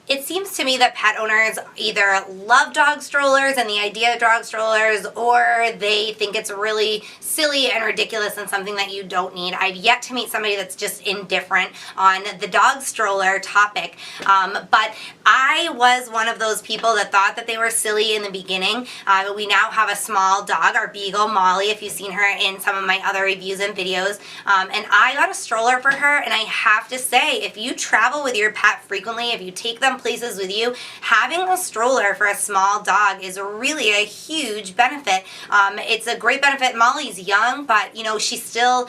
It seems to me that pet owners either love dog strollers and the idea of dog strollers, or they think it's really silly and ridiculous and something that you don't need. I've yet to meet somebody that's just indifferent on the dog stroller topic. But I was one of those people that thought that they were silly in the beginning. We now have a small dog, our beagle, Molly, if you've seen her in some of my other reviews and videos. And I got a stroller for her, and I have to say, if you travel with your pet frequently, if you take them places with you, having a stroller for a small dog is really a huge benefit. It's a great benefit. Molly's young, but you know, she's still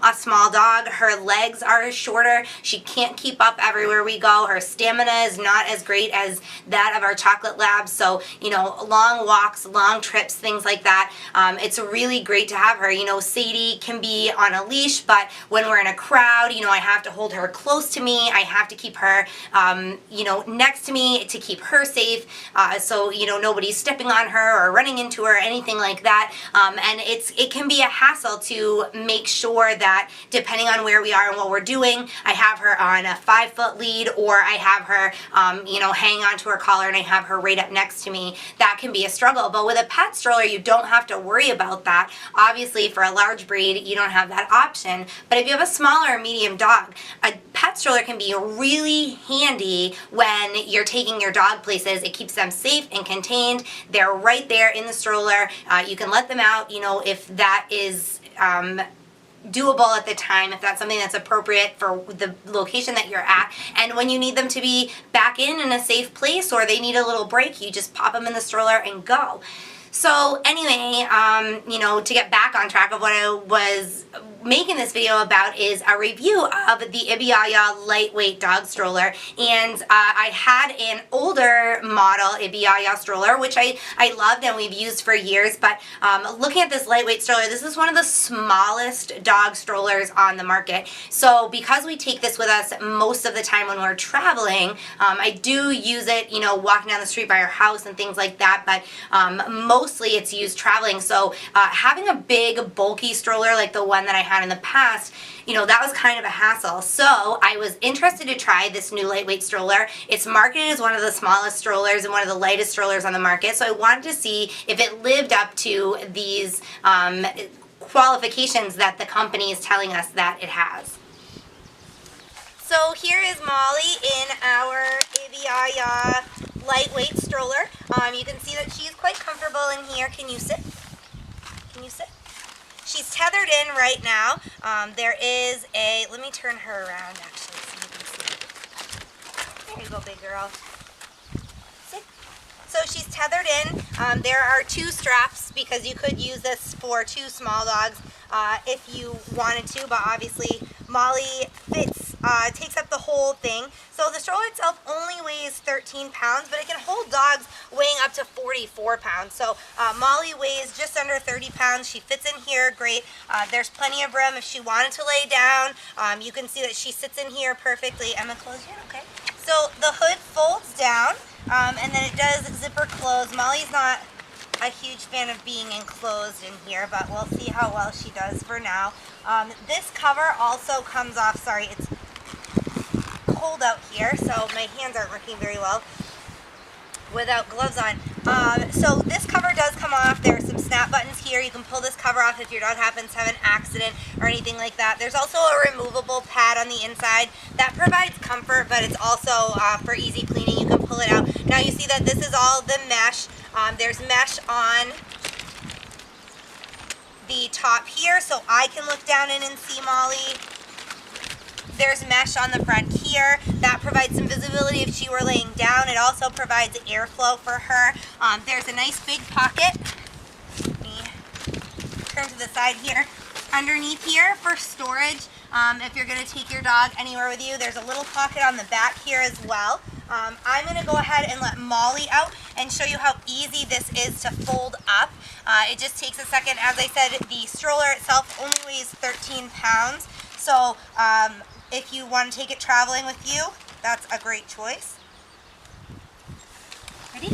a small dog. Her legs are shorter. She can't keep up everywhere we go. Her stamina is not as great as that of our chocolate lab. So, you know, long walks, long trips, things like that. It's really great to have her. You know, Sadie can be on a leash, but when we're in a crowd, you know, I have to hold her close to me. I have to keep her, you know, next to me to keep her safe, so you know, nobody's stepping on her or running into her or anything like that. And it can be a hassle to make sure that depending on where we are and what we're doing, I have her on a 5-foot lead, or I have her you know, hang onto her collar and I have her right up next to me. That can be a struggle. But with a pet stroller, you don't have to worry about that. Obviously, for a large breed, you don't have that option. But if you have a smaller or medium dog, a pet stroller can be really handy when you're taking your dog places. It keeps them safe and contained. They're right there in the stroller. You can let them out, you know, if that is doable at the time, if that's something that's appropriate for the location that you're at. And when you need them to be back in a safe place, or they need a little break, you just pop them in the stroller and go. So anyway, you know, to get back on track of what I was making this video about is a review of the IBIYAYA Lightweight Dog Stroller. And I had an older model IBIYAYA stroller, which I loved and we've used for years. But looking at this lightweight stroller, this is one of the smallest dog strollers on the market. So because we take this with us most of the time when we're traveling, I do use it, you know, walking down the street by our house and things like that. But mostly it's used traveling. So having a big bulky stroller like the one that I had in the past, you know, that was kind of a hassle. So I was interested to try this new lightweight stroller. It's marketed as one of the smallest strollers and one of the lightest strollers on the market. So I wanted to see if it lived up to these qualifications that the company is telling us that it has. So here is Molly in our IBIYAYA lightweight stroller. You can see that she's quite comfortable in here. Can you sit? Can you sit? She's tethered in right now. There is a, let me turn her around actually so you can see. There you go, big girl. Sit. So she's tethered in. There are 2 straps because you could use this for 2 small dogs if you wanted to, but obviously Molly fits, takes up the whole thing. So the stroller itself only weighs 13 pounds, but it can hold dogs weighing up to 44 pounds. So Molly weighs just under 30 pounds. She fits in here great. There's plenty of room if she wanted to lay down. You can see that she sits in here perfectly. Emma, close your, okay. So the hood folds down, and then it does zipper close. Molly's not a huge fan of being enclosed in here, but we'll see how well she does for now. This cover also comes off, sorry, it's cold out here, so my hands aren't working very well without gloves on. So this cover does come off. There are some snap buttons here. You can pull this cover off if your dog happens to have an accident or anything like that. There's also a removable pad on the inside that provides comfort, but it's also for easy cleaning. You can pull it out. Now you see that this is all the mesh. There's mesh on the top here, so I can look down in and see Molly. There's mesh on the front here. That provides some visibility if she were laying down. It also provides airflow for her. There's a nice big pocket. Let me turn to the side here. Underneath here for storage, if you're going to take your dog anywhere with you, there's a little pocket on the back here as well. I'm going to go ahead and let Molly out and show you how easy this is to fold up. It just takes a second. As I said, the stroller itself only weighs 13 pounds. So if you want to take it traveling with you, that's a great choice. Ready?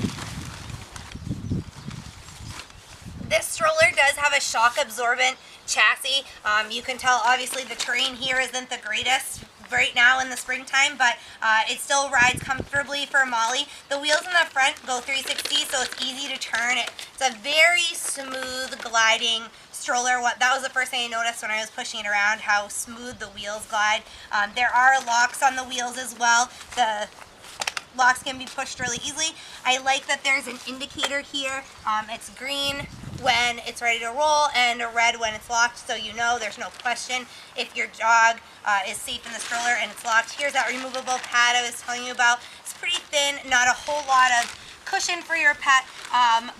This stroller does have a shock absorbent chassis. You can tell obviously the terrain here isn't the greatest right now in the springtime, but it still rides comfortably for Molly. The wheels in the front go 360, so it's easy to turn. It's a very smooth gliding stroller. That was the first thing I noticed when I was pushing it around, how smooth the wheels glide. There are locks on the wheels as well. The locks can be pushed really easily. I like that there's an indicator here. It's green when it's ready to roll and red when it's locked, so you know there's no question if your dog is safe in the stroller and it's locked. Here's that removable pad I was telling you about. It's pretty thin, not a whole lot of cushion for your pet,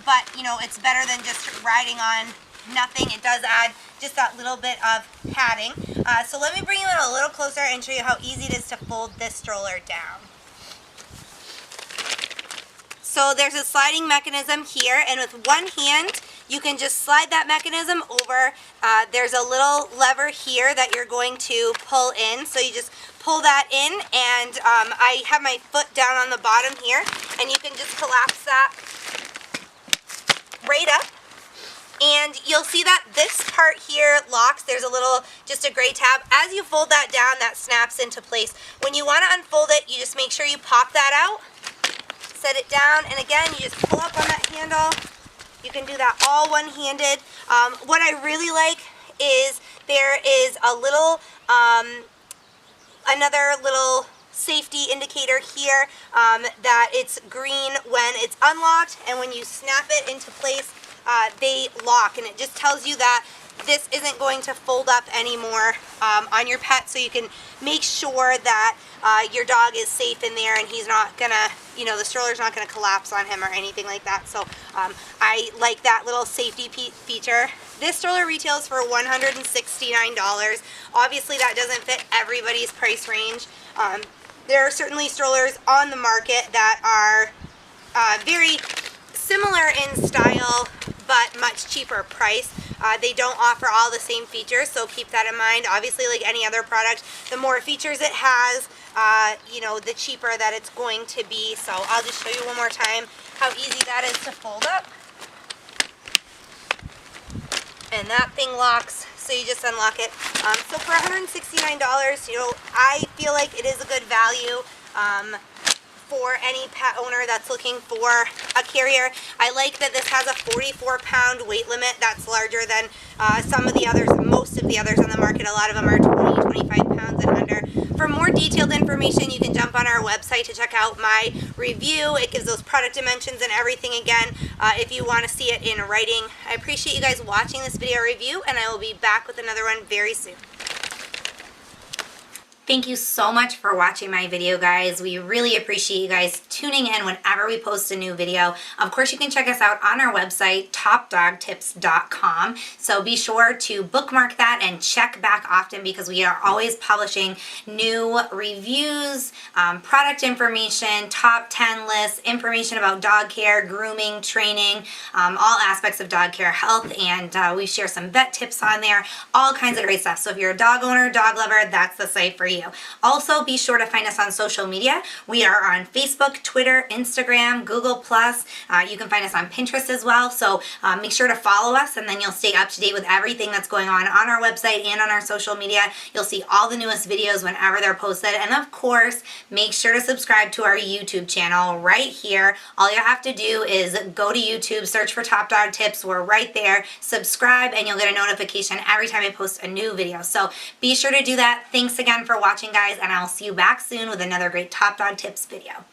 but you know, it's better than just riding on nothing. It does add just that little bit of padding. So let me bring you in a little closer and show you how easy it is to fold this stroller down. So there's a sliding mechanism here, and with one hand you can just slide that mechanism over. There's a little lever here that you're going to pull in, so you just pull that in, and I have my foot down on the bottom here, and you can just collapse that right up. And you'll see that this part here locks. There's a little, just a gray tab. As you fold that down, that snaps into place. When you want to unfold it, you just make sure you pop that out, set it down, and again, you just pull up on that handle. You can do that all one-handed. What I really like is there is a little, another little safety indicator here, that it's green when it's unlocked, and when you snap it into place, they lock, and it just tells you that this isn't going to fold up anymore on your pet, so you can make sure that your dog is safe in there and he's not gonna, you know, the stroller's not gonna collapse on him or anything like that. So I like that little safety feature. This stroller retails for $169. Obviously that doesn't fit everybody's price range. There are certainly strollers on the market that are very similar in style but much cheaper price. They don't offer all the same features, so keep that in mind. Obviously, like any other product, the more features it has, you know, the cheaper that it's going to be. So I'll just show you one more time how easy that is to fold up. And that thing locks, so you just unlock it. So for $169, you know, I feel like it is a good value for any pet owner that's looking for a carrier. I like that this has a 44-pound weight limit. That's larger than some of the others, most of the others on the market. A lot of them are 20, 25 pounds and under. For more detailed information, you can jump on our website to check out my review. It gives those product dimensions and everything again if you want to see it in writing. I appreciate you guys watching this video review, and I will be back with another one very soon. Thank you so much for watching my video, guys. We really appreciate you guys tuning in whenever we post a new video. Of course, you can check us out on our website, topdogtips.com. So be sure to bookmark that and check back often, because we are always publishing new reviews, product information, top 10 lists, information about dog care, grooming, training, all aspects of dog care, health, and we share some vet tips on there, all kinds of great stuff. So if you're a dog owner, dog lover, that's the site for you. Also, be sure to find us on social media. We are on Facebook, Twitter, Instagram, Google+. You can find us on Pinterest as well. So make sure to follow us, and then you'll stay up to date with everything that's going on our website and on our social media. You'll see all the newest videos whenever they're posted. And of course, make sure to subscribe to our YouTube channel right here. All you have to do is go to YouTube, search for Top Dog Tips. We're right there. Subscribe, and you'll get a notification every time I post a new video. So be sure to do that. Thanks again for watching, guys, and I'll see you back soon with another great Top Dog Tips video.